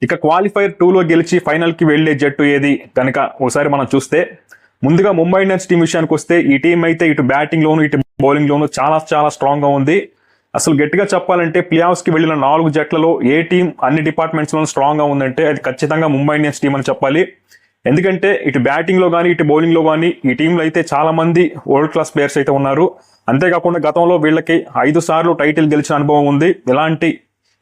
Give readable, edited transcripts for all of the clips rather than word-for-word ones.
ఇక క్వాలిఫైర్ 2లో గెలిచి ఫైనల్కి వెళ్లే జట్టు ఏది కనుక ఒకసారి మనం చూస్తే, ముందుగా ముంబై ఇండియన్స్ టీం విషయానికి వస్తే ఈ టీం అయితే ఇటు బ్యాటింగ్లోను ఇటు బౌలింగ్లోను చాలా చాలా స్ట్రాంగ్గా ఉంది. అసలు గట్టిగా చెప్పాలంటే ప్లే ఆఫ్స్కి వెళ్ళిన 4 జట్లలో ఏ టీం అన్ని డిపార్ట్మెంట్స్లోనూ స్ట్రాంగ్గా ఉందంటే అది ఖచ్చితంగా ముంబై ఇండియన్స్ టీం అని చెప్పాలి. ఎందుకంటే ఇటు బ్యాటింగ్లో కానీ ఇటు బౌలింగ్లో కానీ ఈ టీంలో అయితే చాలా మంది వరల్డ్ క్లాస్ ప్లేయర్స్ అయితే ఉన్నారు. అంతేకాకుండా గతంలో వీళ్ళకి 5 సార్లు టైటిల్ గెలిచిన అనుభవం ఉంది. ఇలాంటి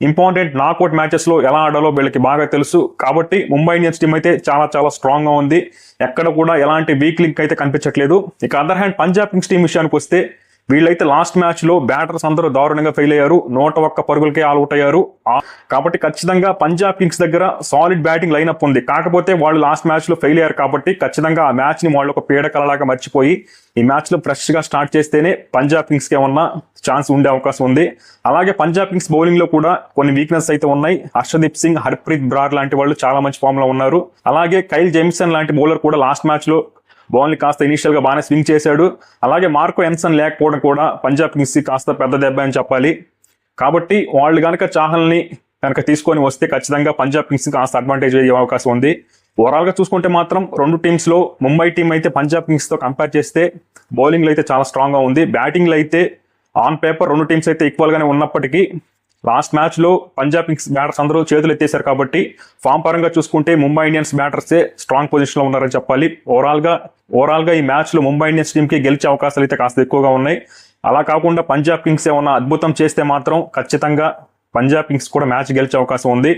ఇంపార్టెంట్ నాకౌట్ మ్యాచెస్లో ఎలా ఆడాలో వీళ్ళకి బాగా తెలుసు. కాబట్టి ముంబై ఇండియన్స్ టీం అయితే చాలా చాలా స్ట్రాంగ్గా ఉంది. ఎక్కడ కూడా ఎలాంటి వీక్ లింక్ అయితే కనిపించట్లేదు. ఇక other hand Punjab Kings team విషయానికి వస్తే వీళ్ళైతే లాస్ట్ మ్యాచ్లో బ్యాటర్స్ అందరూ దారుణంగా ఫెయిల్ అయ్యారు. 101 పరుగులకే ఆల్అౌట్ అయ్యారు. కాబట్టి ఖచ్చితంగా పంజాబ్ కింగ్స్ దగ్గర సాలిడ్ బ్యాటింగ్ లైనప్ ఉంది. కాకపోతే వాళ్ళు లాస్ట్ మ్యాచ్లో ఫెయిల్ అయ్యారు కాబట్టి ఖచ్చితంగా ఆ మ్యాచ్ని వాళ్ళు ఒక పీడకలలాగా మర్చిపోయి ఈ మ్యాచ్లో ఫ్రెష్గా స్టార్ట్ చేస్తేనే పంజాబ్ కింగ్స్కి ఏమన్నా ఛాన్స్ ఉండే అవకాశం ఉంది. అలాగే పంజాబ్ కింగ్స్ బౌలింగ్లో కూడా కొన్ని వీక్నెస్ అయితే ఉన్నాయి. హర్షదీప్ సింగ్, హర్ప్రీత్ బ్రార్ లాంటి వాళ్ళు చాలా మంచి ఫామ్లో ఉన్నారు. అలాగే కైల్ జేమ్సన్ లాంటి బౌలర్ కూడా లాస్ట్ మ్యాచ్లో బాల్ని కాస్త ఇనీషియల్గా బాగానే స్వింగ్ చేశాడు. అలాగే మార్కో ఎన్సన్ లేకపోవడం కూడా పంజాబ్ కింగ్స్కి కాస్త పెద్ద దెబ్బ అని చెప్పాలి. కాబట్టి వాళ్ళు కనుక చాహల్ని కనుక తీసుకొని వస్తే ఖచ్చితంగా పంజాబ్ కింగ్స్కి కాస్త అడ్వాంటేజ్ అయ్యే అవకాశం ఉంది. ఓవరాల్గా చూసుకుంటే మాత్రం 2 టీమ్స్లో ముంబై టీం అయితే పంజాబ్ కింగ్స్తో కంపేర్ చేస్తే బౌలింగ్లో అయితే చాలా స్ట్రాంగ్గా ఉంది. బ్యాటింగ్లో అయితే ఆన్ పేపర్ 2 టీమ్స్ అయితే ఈక్వల్గానే ఉన్నప్పటికీ లాస్ట్ మ్యాచ్లో పంజాబ్ కింగ్స్ బ్యాటర్స్ అందరూ చేతులు ఎత్తేశారు. కాబట్టి ఫామ్ పరంగా చూసుకుంటే ముంబై ఇండియన్స్ బ్యాటర్సే స్ట్రాంగ్ పొజిషన్లో ఉన్నారని చెప్పాలి. ఓవరాల్గా ఈ మ్యాచ్లో ముంబై ఇండియన్స్ టీంకి గెలిచే అవకాశాలు అయితే కాస్త ఎక్కువగా ఉన్నాయి. అలా కాకుండా పంజాబ్ కింగ్స్ ఏమన్నా అద్భుతం చేస్తే మాత్రం ఖచ్చితంగా పంజాబ్ కింగ్స్ కూడా మ్యాచ్ గెలిచే అవకాశం ఉంది.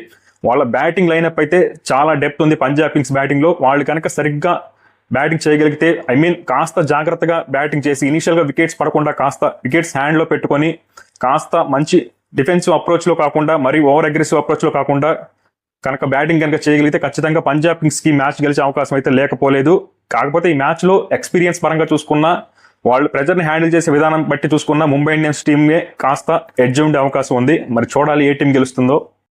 వాళ్ళ బ్యాటింగ్ లైనప్ అయితే చాలా డెప్త్ ఉంది పంజాబ్ కింగ్స్ బ్యాటింగ్లో. వాళ్ళు కనుక సరిగ్గా బ్యాటింగ్ చేయగలిగితే కాస్త జాగ్రత్తగా బ్యాటింగ్ చేసి ఇనీషియల్గా వికెట్స్ పడకుండా కాస్త వికెట్స్ హ్యాండ్లో పెట్టుకొని కాస్త మంచి డిఫెన్సివ్ అప్రోచ్లో కాకుండా మరీ ఓవర్ అగ్రెసివ్ అప్రోచ్లో కాకుండా కనుక బ్యాటింగ్ కనుక చేయగలిగితే ఖచ్చితంగా పంజాబ్ కింగ్స్కి మ్యాచ్ గెలిచే అవకాశం అయితే లేకపోలేదు. కాకపోతే ఈ మ్యాచ్లో ఎక్స్పీరియన్స్ పరంగా చూసుకున్నా, వాళ్ళు ప్రెజర్ని హ్యాండిల్ చేసే విధానం బట్టి చూసుకున్నా ముంబై ఇండియన్స్ టీమ్నే కాస్త ఎడ్జ్ ఉండే అవకాశం ఉంది. మరి చూడాలి ఏ టీం గెలుస్తుందో.